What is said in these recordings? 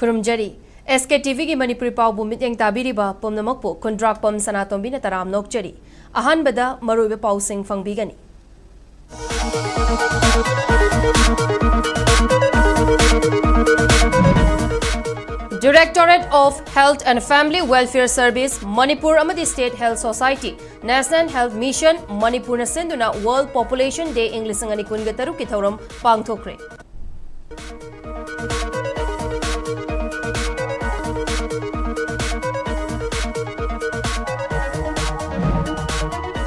Kurumjari SKTV ki Manipuri pau bumit yang tabiriba pumnamakpo kontrak pam sanatombi na taram nokjari ahan bada maruibe pau sing fangbigani. Directorate of Health and Family Welfare Service, Manipur amadi State Health Society, National Health Mission, Manipur na sinduna World Population Day English ngani kungataru ki thauram pangthokre.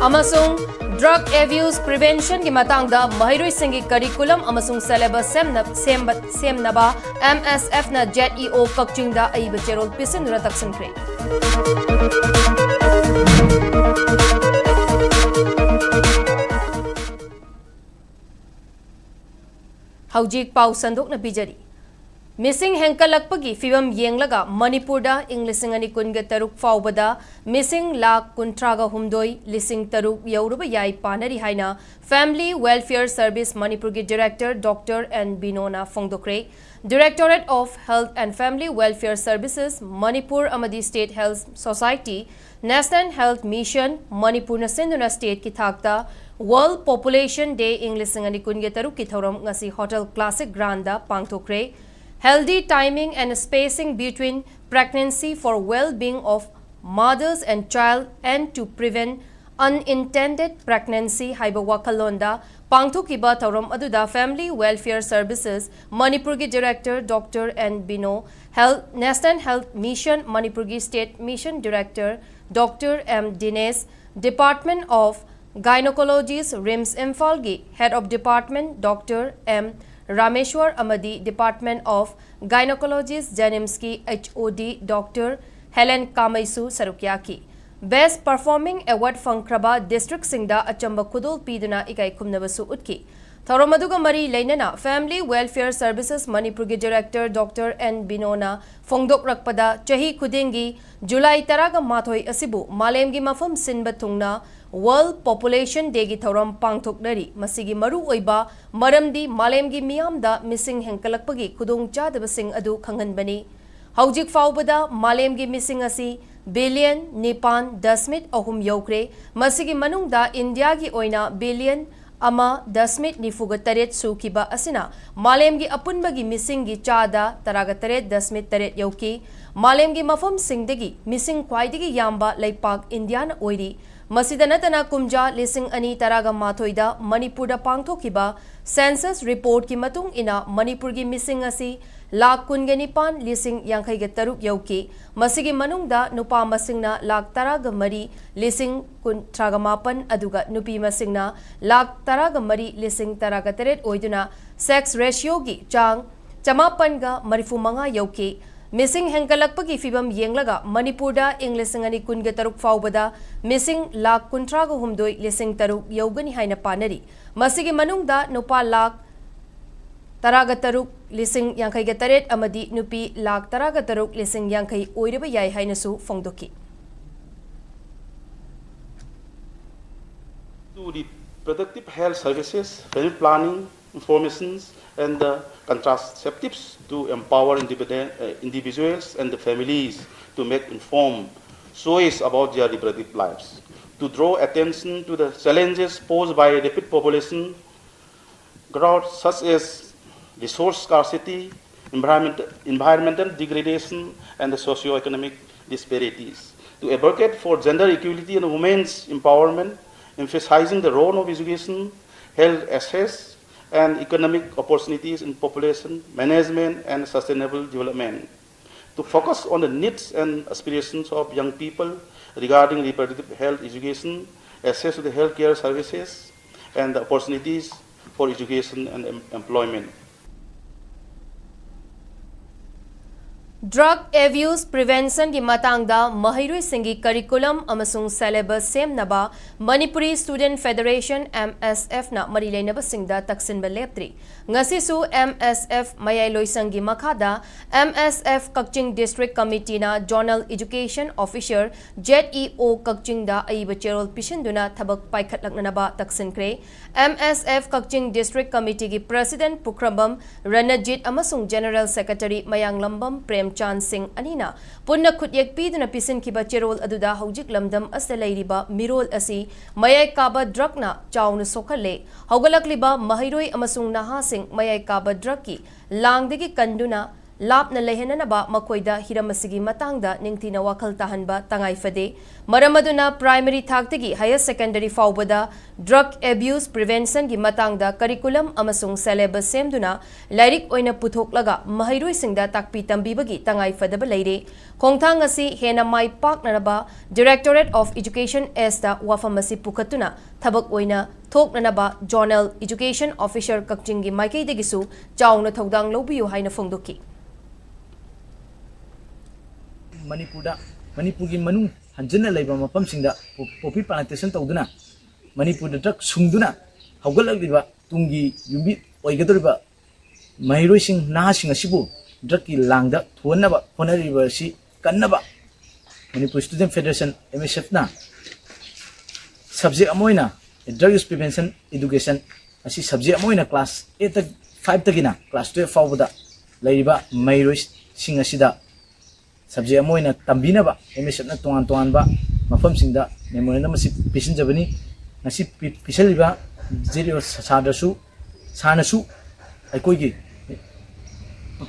Amasung Drug Abuse Prevention ki matangda mahiroi singi curriculum amasung syllabus semnaba MSF na JEO kakchingda aiba cherol pisin rataksin kre. Haujik pau sandok na bijari. Missing henkalakpagi fibam yenglaga Manipurda Englishingani kunga taruk faubada missing lak kuntraga humdoi lising taruk yauruba yai panari haina Family Welfare Service Manipur ki Director Dr. N. Binona Fongdokre, Directorate of Health and Family Welfare Services Manipur amadi State Health Society, National Health Mission Manipur na sinduna State ki thakta World Population Day Englishingani kunga taruk ki thauram ngasi Hotel Classic Granda pangthokre. Healthy timing and spacing between pregnancy for well-being of mothers and child and to prevent unintended pregnancy haiba wakalonda pangthukiba thauram aduda Family Welfare Services Manipur ki Director Dr. N. Bino, National Health Mission Manipur ki State Mission Director Dr. M. Dines, Department of Gynecology's RIMS Imphal ki Head of Department Dr. M. Rameshwar Amadi, Department of Gynecology's Janimski HOD Dr. Helen Kamaisu Sarukyaki. Best Performing Award Fangkraba District Singda Achamba Kudul Piduna Ikai Kumnabasu Utki. Thauromaduga Mari Lainana Family Welfare Services Manipur ki Director Dr. N. Binona Fongdok Rakpada Chahi Kudingi July Taraga Mathoi Asibu Malemgi Mafum Sinba Tungna World Population Day gi thauram pangthoknari masigi maru oiba maramdi malemgi miyamda missing henkalakpagi khudong chadabasing adu khanganbani haujik faubada malemgi missing asi billion nipan dasmit ahum yokre masigi manungda India gi oina billion ama dasmit nifuga taret sukiba asina malemgi apunbagi missing gi chada taraga taret dasmit taret yoki malemgi mafam singdagi missing kwaidagi yamba laipak India na oiri Masida natana kumja lising ani taraga mathoida Manipurda pangthokiba census report ki matung ina Manipur gi missing asi lakh kungenipan lising yankhai ga taruk yauki masigi manungda nupa masingna lakh taraga mari lising kun traga mapan aduga nupi masingna lakh taraga mari lising taraga teret oiduna sex ratio gi chang chamapan ga marifu manga yauki Missing henkalakpagi fibam yenglaga Manipurda Englishingani kunga taruk faubada missing lakh kuntraga humdoi lising taruk yaugani haina panari masigi manungda nupa lakh taraga taruk lising yankhai ga taret amadi nupi lakh taraga taruk lising yankhai oiraba yai haina su fongdoki to the productive health services, family planning, informations and contraceptives to empower individuals and the families to make informed choice about their reproductive lives, to draw attention to the challenges posed by rapid population growth such as resource scarcity, environmental degradation and the socio-economic disparities, to advocate for gender equality and women's empowerment, emphasizing the role of education, health access, and economic opportunities in population management and sustainable development, to focus on the needs and aspirations of young people regarding reproductive health education, access to the healthcare services, and the opportunities for education and employment. Drug abuse prevention ki matangda mahairoi singi curriculum amasung syllabus semnaba Manipuri Student Federation MSF na mari leinaba singda taksinba leptri ngasi su MSF mayai loisangi makhada MSF Kakching District Committee na Journal Education Officer ZEO Kakching da aiba cherol pishinduna thabak paikhatlaknaba taksinkre MSF Kakching District Committee ki President Pukrambam Ranajit amasung General Secretary Mayang Lambam Prem Chan Singh Anina punna khutyek piduna pisin kiba cherol aduda hojik lamdam asla leiriba mirol asi mayai kaba drug na chawnu sokhale hogalakliba mahairoi amasung naha sing mayai kaba drug ki langdegi kanduna lapna lehenanaba makoida hiramasigi matangda ningtina wakhal tahanba tangai fade maramaduna primary thaktagi higher secondary faubada drug abuse prevention gi matangda curriculum amasung syllabus semduna lairik oina puthoklaga mahairoi singda takpi tambibagi tangai fadaba leire khongthang asi hena mai paknanaba Directorate of Education da wafamasi pukatuna thabak oina thoknanaba Journal Education Officer Kakching gi maikei degisu chawna thodang lobiyu haina phongdoki Manipur ki manung hanjana laiba mapam singda popi plantation tawduna Manipur da drug sungduna haugalakliba tungi yumbi oigadoriba mairoi sing naha sing asibu drug ki langda thonaba honariba si kannaba Manipur Student Federation MSF na subject amoina drug use prevention education asi subject amoina class 8 5 tagina class 12 fawbada laiba mairoi sing asida subject amoina tambinaba MSF na tongan ba mafam singda memorandum masi pisin jabani ngasi pisaliba zero sadasu sanasu aikoi gi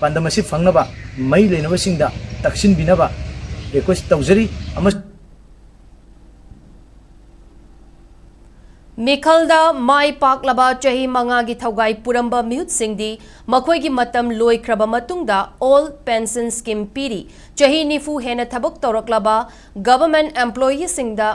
pandamasi fangnaba mai leinaba singda taksin binaba request tawjari amas Mikhalda mai paklaba chahi mangagi thaugai puramba mihut singdi makhoi gi matam loi khraba matungda all pension scheme piri chahi nifu hena thabak tawraklaba government employee singna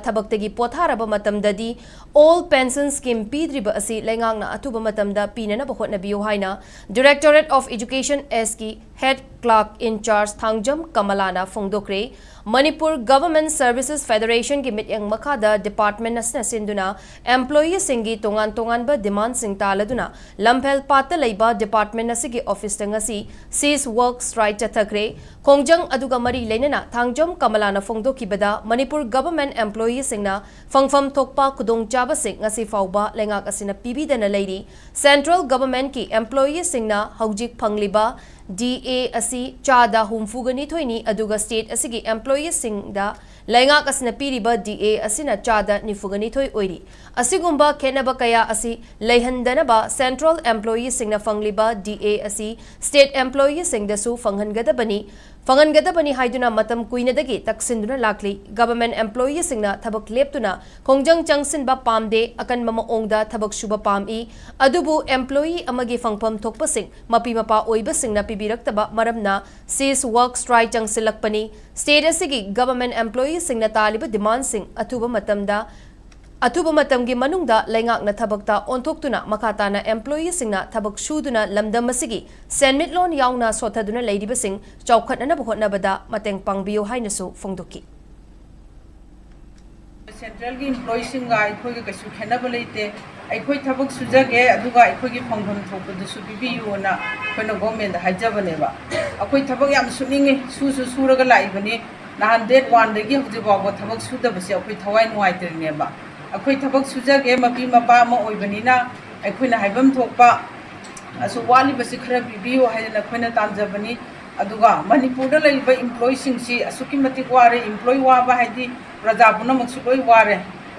thabaktagi potharaba matamdadi all pension scheme pidriba asi lengangna atuba matamda pinana bahotna biyo haina Directorate of Education ki head clerk in charge Thangjam Kamalana Phongdokre Manipur Government Services Federation ki mityang makhada department asna sinduna employee singi tongan ba demand sing taladuna lamphel pata leiba department asigi office tangasi cease work strike chathakre kongjang aduga mari leinana Thangjam Kamalana Phongdokibada Manipur Government employee singna fangfam thokpa kudong chaba sing ngasi fauba lengak asina pibidana leiri Central Government ki employee singna haujik phangliba DA asi chada humfugani thoini aduga state asigi employees singda laingak asina piriba DA asina chada nifugani thoi oiri asigumba khenaba kaya asi leihandanaba central employees singna fangliba DA asi state employees singda su fangangadabani haiduna matam kuinadagi taksinduna lakli government employees singna thabak leptuna khongjang changsinba pamde akan mama ongda thabak shuba pami adubu employee amagi fangpam thokpa sing mapi mapa oiba singna pibiraktaba maramna cease work strike changsilakpani state asigi government employees singna taliba demand sing atuba matamgi manungda laingakna thabakta ontoktuna makhatana employees singna thabak shuduna lamdam asigi senmitlon yauna sothaduna leiriba sing chawkhatna bahotnabada mateng pangbiyo hainasu phongdoki Central ki employees singa aikoi ga kasu khenaba leite aikoi thabak sujage aduga aikoi gi phongthom thokdu su bibiyu na koina government da hajabane ba akoi thabak yam suningi suraga laibani nahan date 1 dagi hujibawa thabak sudabasi akoi thawai nuaitrine ba akoi thabak sujage mapi mapa ma oibanina aikoina haibam thokpa asu wali basi khara bibiyu haina koina tamjabani aduga Manipur da laiba employee singsi asuki matik ware employee wa ba haidi rajapuna maksudoi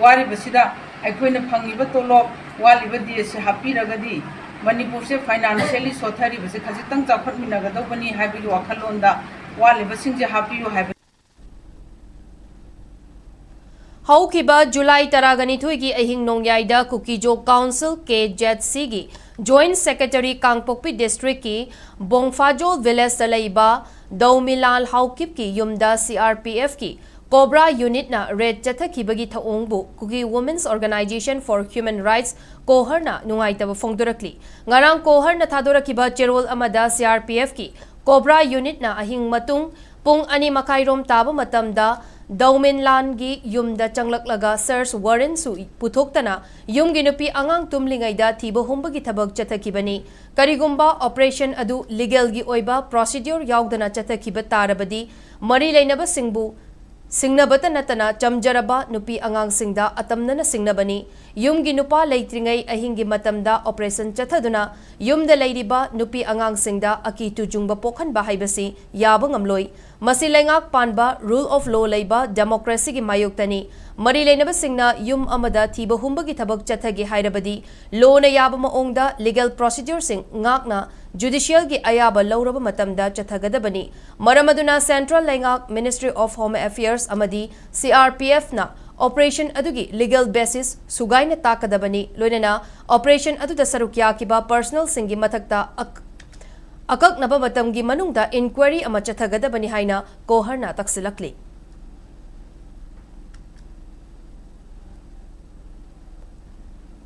wari basida aikoina phangiba tolop waliba DS happy ragadi Manipur se financially sothari basi khajitang chakhat minagadobani habi wakhalonda waliba singje happy yo habi Haukiba July Taraganithui ki ahing nongyaida Kukijo Council KZC gi Joint Secretary Kangpokpi District ki Bongfajol Village Talaiba Daumilal Haukip ki Yumda CRPF ki Cobra Unit na Red Chathakibagi Thaongbu Kuki Women's Organization for Human Rights Kohar na nungaitaba fongdurakli. Ngarang Kohar na thadurakiba cherol amada CRPF ki Cobra Unit na ahing matung pung ani makairom taba matamda Dauminlan gi yumda changlaklaga search warrant su putoktana yum ginupi angang tumlingayda thiba humbagi thabak chathakibani. Karigumba operation adu legal gi oiba procedure yaugdana chathakiba tarabadi mari lainaba singbu singnabata natana chamjaraba nupi angang singda atamnana singnabani. Yum gi nupa leitringai ahingi matamda operation chathaduna yumda leiriba nupi angang singda aki tujungba pokhan bahaibasi yaba ngamloi. Masi lengak panba rule of law leiba democracy gi mayuktani. Mari lainaba singna yum amada thiba humbagi thabak chathagi hairabadi law na yaba maongda legal procedure sing ngakna judicial gi ayaba lauraba matamda chathagadabani. Maramaduna Central Lengak Ministry of Home Affairs amadi CRPF na operation adugi legal basis sugaina takadabani loinana operation adu da sarukya kiba personal singi mathakta akak naba matamgi manungda inquiry ama chathagadabani haina koharna taksilakli.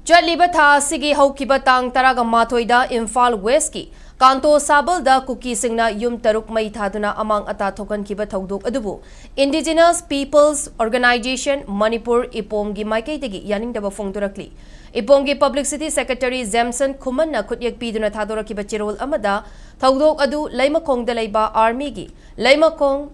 Chatliba tha sigi haukiba tang taraga mathoida Imphal West ki Kanto Sabal da kuki singna yum taruk mai thaduna amang ata thokan kiba thaudok adubu Indigenous Peoples Organization Manipur Ipomgi Maikaitagi yaning daba fongdurakli. Ipomgi Publicity Secretary Zemson Kuman na kutyak piduna thadurakiba chirol amada thaudok adu laimakongda leiba army gi laimakong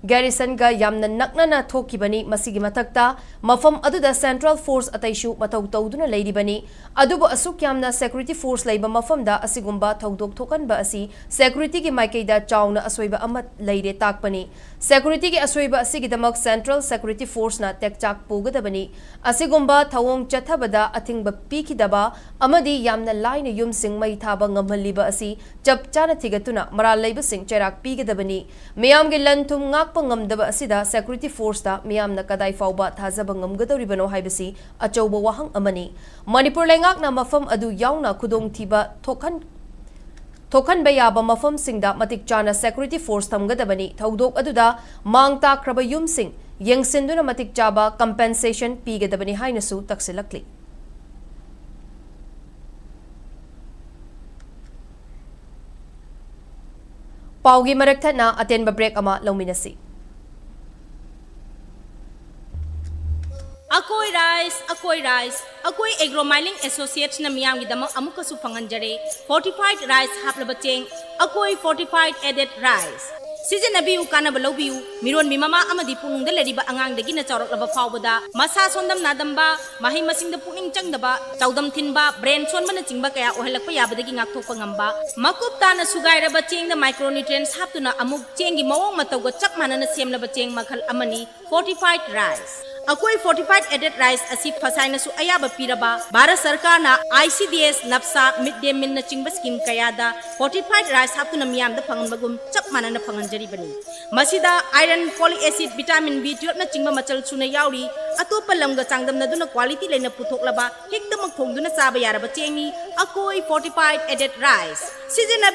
garrison ga yamna naknana thokibani masigi mathakta mafam aduda Central Force ataishu matau tawduna leiribani adubu asuk yamna security force leiba mafamda asigumba thaudok thokanba asi security gi maikaida chawna asoiba amat leire takpani security gi asoiba asigidamak Central Security Force na tekchak pugadabani asigumba thawong chathabada athingba pikidaba amadi yamna laina yum sing mai thaba ngamhaliba asi chapchana thigatuna maral leiba sing cherak pigadabani miyam gi lanthum ngak pangamdaba asida security force da miyamna kadai fauba thazaba ngamgadoribano haibasi achauba wahang amani Manipur lengak na mafam adu yauna khudong thiba thokan bayaba mafam singda matik chana security force thamgadabani thaudok aduda mangta kraba yum sing yengsinduna matik chaba compensation pigadabani hainasu taksilakli. Paugi marakta na aten ba break ama lauminasi. Akoi rice, akoi agro mining associates na miyam gi dama amuka su phanganjare fortified rice haplaba cheng akoi fortified added rice. Season abiu kana balobiu miron mimama amadi punung da leriba angang dagi na chawrak laba phawbada masa sondam nadamba mahi masing da puning changdaba chawdam thinba brain son mana chingba kaya ohelakpa yabadagi ngakthokpa ngamba makup tana sugairaba cheng da micronutrients haptuna amuk cheng gi mawong matawga chak manana semlaba cheng makhal amani fortified rice. Akoi fortified added rice asi fasaina su ayaba piraba Bharat Sarkar na ICDS napsa midday meal na chingba scheme kayada fortified rice haptuna miyam da phanganbagum chap manana phanganjari bani masida iron folic acid vitamin B12 na chingba machal suna yauri atopa lamga changdam na duna quality leina puthoklaba hekta makthongduna chaba yaraba chengi akoi fortified added rice season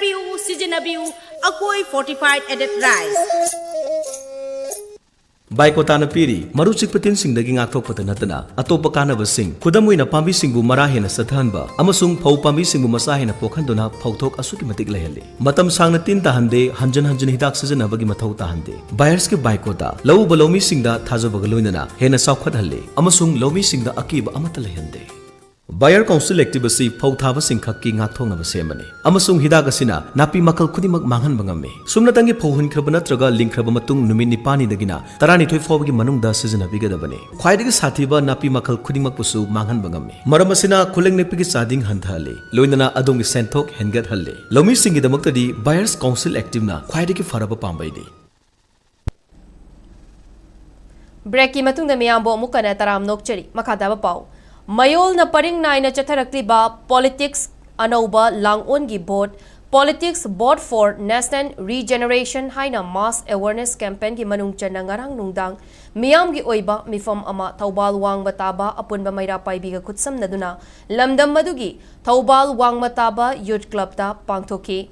abiu akoi fortified added rice. Baikotana piri maru chikpatin singdagi ngakthokpata natana atopa kanaba sing khudamoina pambi singbu marahena sathanba amasung phau pambi singbu masahena pokhanduna phauthok asuki matik lehale matam sangna tin tahande hanjan hidak sijanabagi mathau tahande buyers ke baikota lau balomi singda thajabaga loinana hena saukhat halle amasung lomi singda akiba amata lehande Buyer Council Activity Pautava Sinkhaki Ngathong of Semani. Amasung Hidagasina, Napi Makal Kudimak Mangan Bangame. Sumnatangi Pohun Krabanatraga, Link Krabamatung, Numini Pani Dagina, Tarani Toyfogi Manung da season of Vigadabane. Quite Satiba, Napi Makal Kudimak Pusu, Mangan Bangame. Maramasina, Kuling Nepiki Sading Hanthale, Loinana Adong Sentok, Hengat Hale. Lomi Singi the Muktadi, Buyers Council Active, quite Faraba Pambaidi. Breki Matung the Miambo Mukana Taram Nokcheri, Makadaba Pau. Mayol na paring naina chatharakliba politics anauba langongi board politics board for national regeneration haina mass awareness campaign gi manung chana ngarang nungdang miyam gi oiba mifam ama Thaubal Wangmataba apunba maira paibiga khutsam naduna lamdam madugi Thaubal Wangmataba youth club ta pangthoki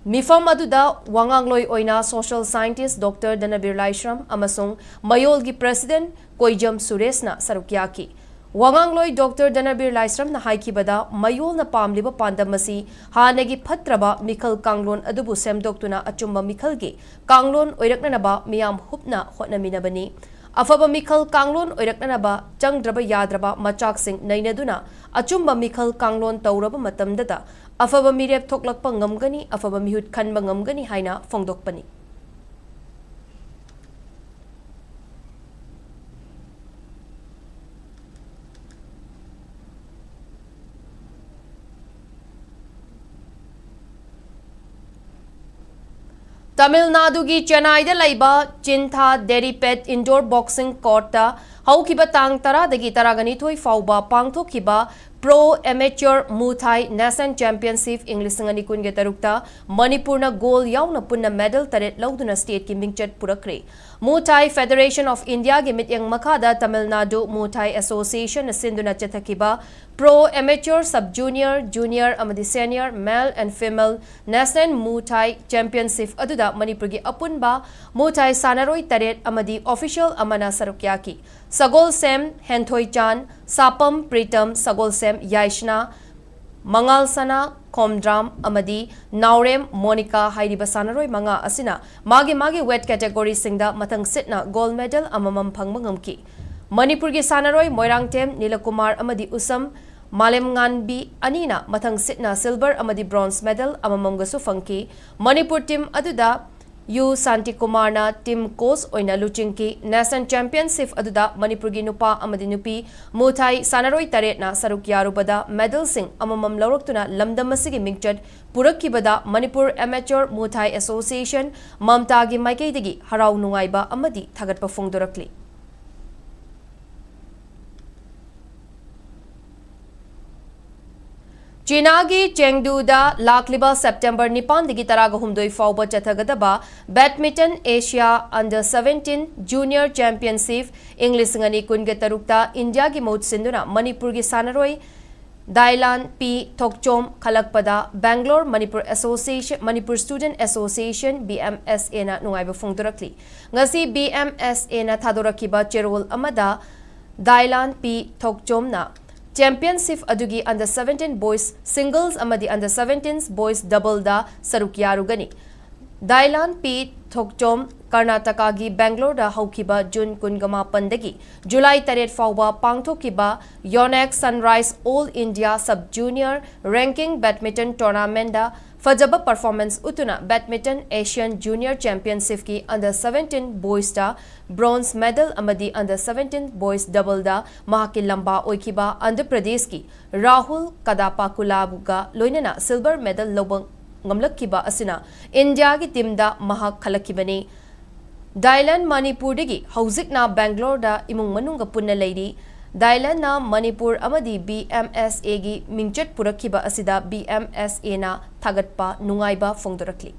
Mifam aduda wangangloi oina social scientist Dr. Danabir Laishram amasung Mayolgi President Koijam Suresna sarukyaki. Wangangloi Dr. Danabir Laishram na haikibada Mayol na pamliba pandamasi hanagi phatraba Mikhal Kanglon adubu semdoktuna achumba Mikhalgi Kanglon oiraknanaba miyam hupna hotnaminabani. Afaba Mikhal Kanglon oiraknanaba changdraba yadraba machaksing nainaduna achumba Mikhal Kanglon tauraba matamdada afaba mirep thoklakpa ngamgani afaba mihut khanba ngamgani haina phongdokpani. Tamil Nadu gi Chennai da laiba Chintha Deripet Indoor Boxing Court ta haukiba tang tara dagi taragani thoi fauba pangthokhiba Pro Amateur Muay National Championship English ngani kun ge tarukta Manipur na gold yauna punna medal taret lauduna state ki mingchat purakre. Muay Federation of India ge mityang makada Tamil Nadu Muay Association na sinduna chathakiba Pro Amateur Sub Junior Junior amadi Senior Male and Female National Muay Championship aduda Manipur gi apunba Muay sanaroi taret amadi official amana sarukyaki. Sagol Sem Henthoi Chan Sapam Pritam Sagol Sem Yaishna Mangal Sana Komdram Amadi Naurem Monica Hairiba Sanaroi Manga Asina Magi wet category singda matang sitna gold medal amamam phangmangamki. Manipur gi Sanaroi Moirangtem Nilakumar Amadi Usam Malem Nganbi Anina matang sitna silver amadi bronze medal amamam gasu phangki. Manipur team aduda U Santi Kumarna Team Coach oina luchingki National Championship aduda Manipur gi nupa amadi nupi Muay sanaroi taret na saruk yarubada medal sing amamam lawraktuna lamdam asigi mingchat purakibada Manipur Amateur Muay Association Mamta gi maikeidagi harau nungaiba amadi thagatpa phongdorakli. Chinagi Chengduda Lakliba September Nipan digi taraga humdoi fauba chathagadaba Badminton Asia Under 17 Junior Championship English ngani kunge tarukta India gi maut sinduna Manipur gi sanaroi Dailan P Thokchom Khalakpada Bangalore Manipur Student Association BMSA na nungaiba phongdorakli. Ngasi BMSA na thadorakiba cherol amada Dailan P Thokchom na Championship adugi under 17 boys singles amadi under 17 boys double da sarukyarugani. Dailan P Thokchom Karnataka gi Bangalore da haukiba June kungama pandagi July taret fauba pangthokiba Yonex Sunrise All India Sub Junior Ranking Badminton Tournament da fajaba performance utuna Badminton Asian Junior Championship ki under 17 boys da bronze medal amadi under 17 boys double da mahaki lamba oikiba Andhra Pradesh ki Rahul Kadapakulabuga loinana silver medal lobang ngamlakkiba asina India gi team da mahak khalakibani. Dailan Manipur digi hauzikna Bangalore da imung manunga punna leiri Dailan na Manipur amadi BMSA gi mingchat purakhiba asida BMSA na thagatpa nungaiba phongdorakli.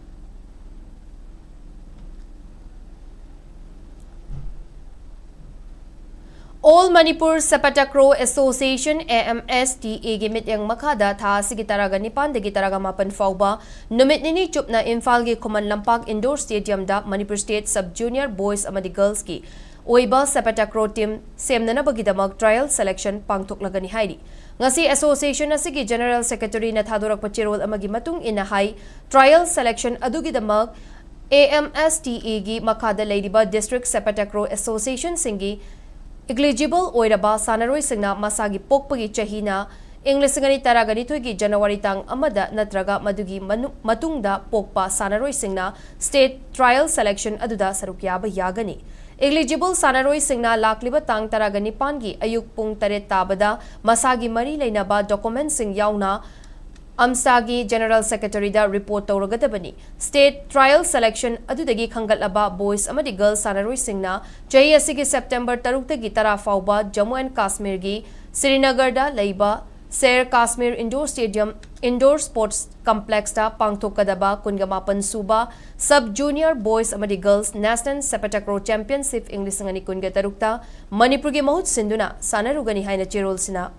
All Manipur Sepaktakraw Association AMSTA gi mityang makada tha sigi taraga nipan degi taraga mapan fauba numit nini chupna Imphal gi Khuman Lampak Indoor Stadium da Manipur State Sub Junior Boys amadi Girls ki oiba Sepaktakraw team semnana bagidamak trial selection pangthoklagani hairi. Ngasi association asigi General Secretary na thadorakpa cherol amagi matung ina hai trial selection adugidamak AMSTA gi makada leiriba District Sepaktakraw Association singi eligible oiraba sanaroi singna masagi pokpagi chahina English ngani taragani thoigi January tang amada natraga madugi matungda pokpa sanaroi singna state trial selection aduda sarukyaba yagani. Eligible sanaroi singna lakliba tang taragani pangi ayuk pung taret tabada masagi mari leinaba documents sing yauna Amsagi General Secretary da report tawragadabani. State trial selection adudagi khangatlaba boys amadi girls sanaroi singna chahi asigi September 3 tagi tara fauba Jammu and Kashmir gi Srinagar da leiba Ser Kashmir Indoor Stadium Indoor Sports Complex da pangthokadaba kungamapan suba Sub Junior Boys amadi Girls National Sepaktakraw Championship English ngani kunga tarukta Manipur gi mahut sinduna sanarugani haina cherol sina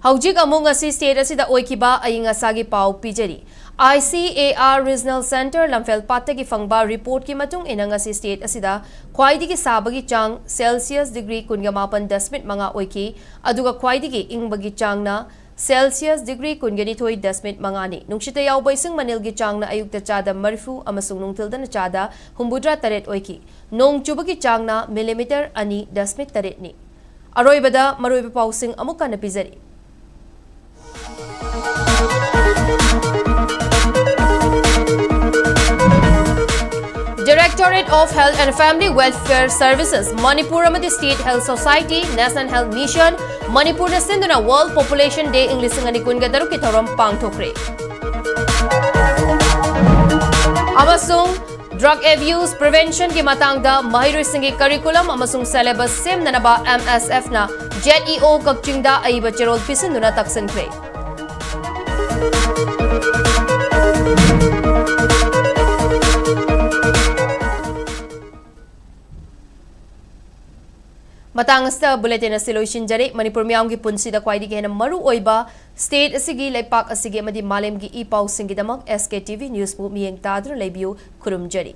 Haujik among asi state asida oikiba aying asagi pau pijari. ICAR Regional Center Lamphel Patagi fangba report ki matung inang asi state asida khwaidigi sabagi chang Celsius degree 18.8 manga oiki aduga khwaidigi ingbagi changna Celsius degree 19.8 mangani nungshita yawba ising manilgi changna ayukta chada marifu amasung nungtilda na chada humbudra taret oiki nong chubagi changna millimeter ani dasmit taret ni aroibada maroiba pausing amuka na pizari. Directorate of Health and Family Welfare Services, Manipur amadi State Health Society, National Health Mission, Manipur na sinduna World Population Day ing lising ani kun gadaru ki thorom pangthokre. Amasung drug abuse prevention ki matangda mahiroi singi curriculum amasung syllabus sem nanaba MSF na JEO kakchingda aiba cherol pisinduna taksinkhre. Matangasta bulletin na siloishin jare Manipur miyamgi punsi da kwaidi ke na maru oiba state asigi laipak asigi amadi malemgi ipau singidamak SKTV News bu miyeng tadra leibiu kurum jare.